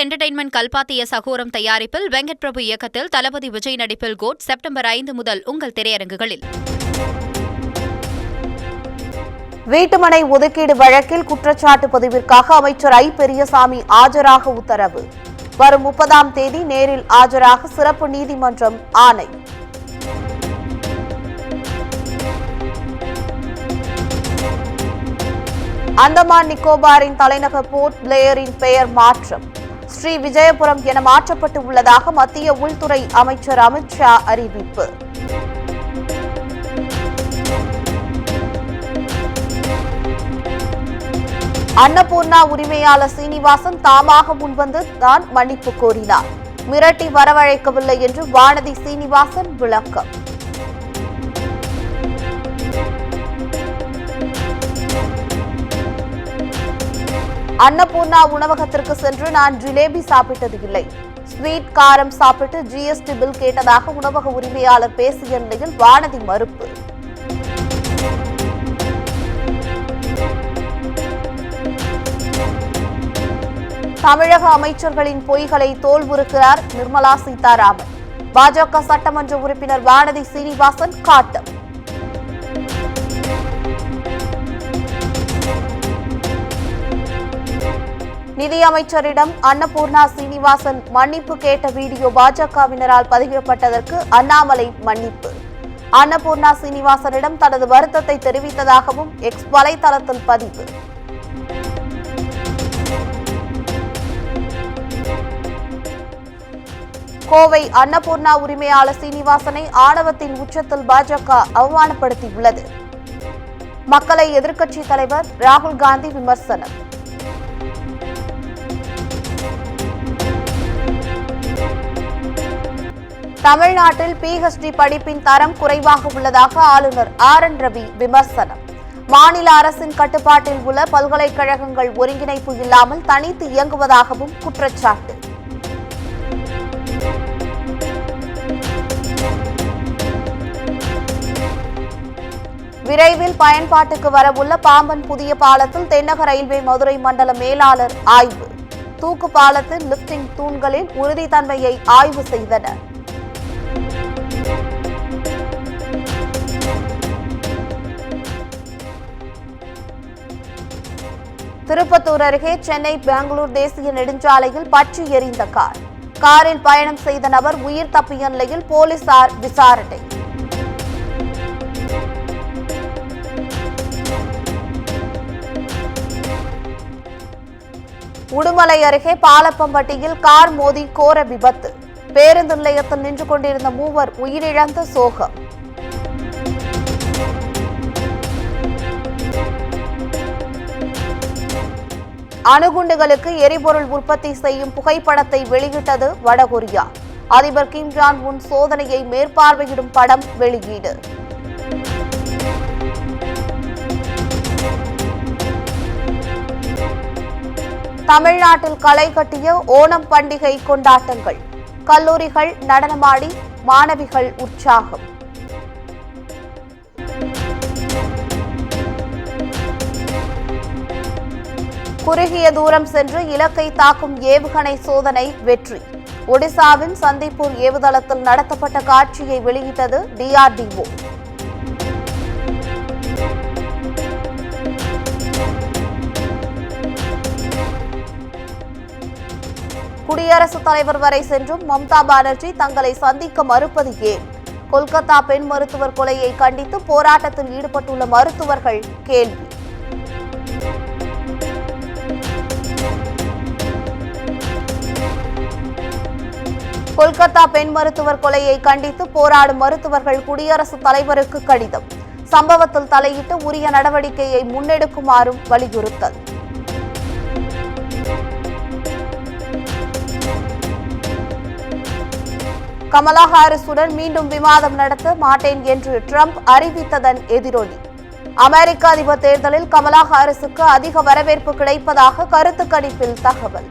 Entertainment கல்பாத்திய சகோரம் தயாரிப்பில் வெங்கட் பிரபு இயக்கத்தில் தளபதி விஜய் நடிப்பில் கோட் செப்டம்பர் 5 முதல் உங்கள் திரையரங்குகளில். வீட்டுமனை ஒதுக்கீடு வழக்கில் குற்றச்சாட்டு பதிவிற்காக அமைச்சர் ஐ. பெரியசாமி ஆஜராக உத்தரவு. வரும் 30ஆம் தேதி நேரில் ஆஜராக சிறப்பு நீதிமன்றம் ஆணை. அந்தமான் நிக்கோபாரின் தலைநகர் போர்ட் பிளேயரின் பெயர் மாற்றம் ஸ்ரீ விஜயபுரம் என மாற்றப்பட்டு உள்ளதாக மத்திய உள்துறை அமைச்சர் அமித் ஷா அறிவிப்பு. அன்னபூர்ணா உரிமையாளர் சீனிவாசன் தாமாக முன்வந்து தான் மன்னிப்பு கோரினார். மிரட்டி வரவழைக்கவில்லை என்று வானதி சீனிவாசன் விளக்கம். அன்னபூர்ணா உணவகத்திற்கு சென்று நான் ஜிலேபி சாப்பிட்டது இல்லை, ஸ்வீட் காரம் சாப்பிட்டு ஜிஎஸ்டி பில் கேட்டதாக உணவக உரிமையாளர் பேசிய நிலையில் வானதி மறுப்பு. தமிழக அமைச்சர்களின் பொய்களை தோல் உரிக்கிறார் நிர்மலா சீதாராமன். பாஜக சட்டமன்ற உறுப்பினர் வானதி சீனிவாசன் காட்டம். நிதியமைச்சரிடம் அன்னபூர்ணா சீனிவாசன் மன்னிப்பு கேட்ட வீடியோ பாஜகவினரால் பதிவிடப்பட்டதற்கு அண்ணாமலை மன்னிப்பு. அன்னபூர்ணா சீனிவாசனிடம் தனது வருத்தத்தை தெரிவித்ததாகவும் எக்ஸ் வலைதளத்தில் பதிவு. கோவை அன்னபூர்ணா உரிமையாளர் சீனிவாசனை ஆணவத்தின் உச்சத்தில் பாஜக அவமானப்படுத்தியுள்ளது. மக்களை எதிர்க்கட்சித் தலைவர் ராகுல் காந்தி விமர்சனம். தமிழ்நாட்டில் PhD படிப்பின் தரம் குறைவாக உள்ளதாக ஆளுநர் RN ரவி விமர்சனம். மாநில அரசின் கட்டுப்பாட்டில் உள்ள பல்கலைக்கழகங்கள் ஒருங்கிணைப்பு இல்லாமல் தனித்து இயங்குவதாகவும் குற்றச்சாட்டு. விரைவில் பயன்பாட்டுக்கு வரவுள்ள பாம்பன் புதிய பாலத்தில் தென்னக ரயில்வே மதுரை மண்டல மேலாளர் ஆய்வு. தூக்கு பாலத்தின் லிப்டிங் தூண்களின் உறுதித்தன்மையை ஆய்வு செய்தனர். திருப்பத்தூர் அருகே சென்னை பெங்களூர் தேசிய நெடுஞ்சாலையில் பற்றி எரிந்த கார். காரில் பயணம் செய்த நபர் உயிர் தப்பிய நிலையில் போலீசார் விசாரணை. உடுமலை அருகே பாலப்பம்பட்டியில் கார் மோதி கோர விபத்து. பேருந்து நிலையத்தில் நின்று கொண்டிருந்த மூவர் உயிரிழந்த சோகம். அணுகுண்டுகளுக்கு எரிபொருள் உற்பத்தி செய்யும் புகைப்படத்தை வெளியிட்டது வடகொரியா. அதிபர் கிம் ஜாங் உன் சோதனையை மேற்பார்வையிடும் படம் வெளியீடு. தமிழ்நாட்டில் களை கட்டிய ஓணம் பண்டிகை கொண்டாட்டங்கள். கல்லூரிகள் நடனமாடி மாணவிகள் உற்சாகம். குறுகிய தூரம் சென்று இலக்கை தாக்கும் ஏவுகணை சோதனை வெற்றி. ஒடிசாவின் சந்திப்பூர் ஏவுதளத்தில் நடத்தப்பட்ட காட்சியை வெளியிட்டது DRDO. குடியரசுத் தலைவர் வரை சென்றும் மம்தா பானர்ஜி தங்களை சந்திக்க மறுப்பது ஏன்? கொல்கத்தா பெண் மருத்துவர் கொலையை கண்டித்து போராட்டத்தில் ஈடுபட்டுள்ள மருத்துவர்கள் கேள்வி. கொல்கத்தா பெண் மருத்துவர் கொலையை கண்டித்து போராடும் மருத்துவர்கள் குடியரசுத் தலைவருக்கு கடிதம். சம்பவத்தில் தலையிட்டு உரிய நடவடிக்கையை முன்னெடுக்குமாறும் வலியுறுத்தல். கமலா ஹாரிஸுடன் மீண்டும் விவாதம் நடத்த மாட்டேன் என்று ட்ரம்ப் அறிவித்ததன் எதிரொலி. அமெரிக்க அதிபர் தேர்தலில் கமலா ஹாரிஸுக்கு அதிக வரவேற்பு கிடைப்பதாக கருத்து கணிப்பில் தகவல்.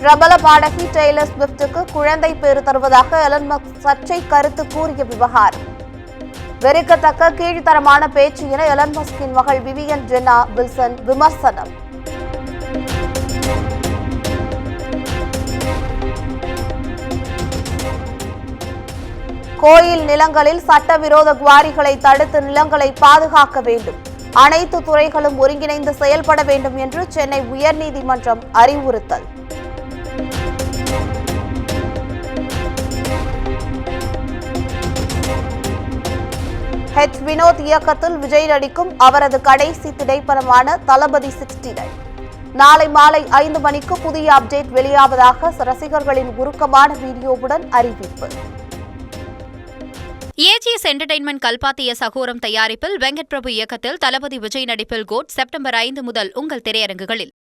பிரபல பாடகி டெய்லர் ஸ்விஃப்ட்டுக்கு குழந்தை பேறு தருவதாக எலன் மஸ்க் சர்ச்சை கருத்து கூறிய விவகாரம். வெறுக்கத்தக்க கீழ்த்தரமான பேச்சு என எலன் மஸ்கின் மகள் விவியன் ஜென்னா வில்சன் விமர்சனம். கோயில் நிலங்களில் சட்டவிரோத குவாரிகளை தடுத்து நிலங்களை பாதுகாக்க வேண்டும். அனைத்து துறைகளும் ஒருங்கிணைந்து செயல்பட வேண்டும் என்று சென்னை உயர்நீதிமன்றம் அறிவுறுத்தல். வினோத் இயக்கத்தில் விஜய் நடிக்கும் அவரது கடைசி திரைப்படமான தளபதி 69 நாளை மாலை 5 மணிக்கு புதிய அப்டேட் வெளியாவதாக ரசிகர்களின் உருக்கமான வீடியோவுடன் அறிவிப்பு. ஏஜிஎஸ் என்டர்டெயின்மெண்ட் கல்பாத்திய சகோரம் தயாரிப்பில் வெங்கட் பிரபு இயக்கத்தில் தளபதி விஜய் நடிப்பில் கோட் செப்டம்பர் 5 முதல் உங்கள் திரையரங்குகளில்.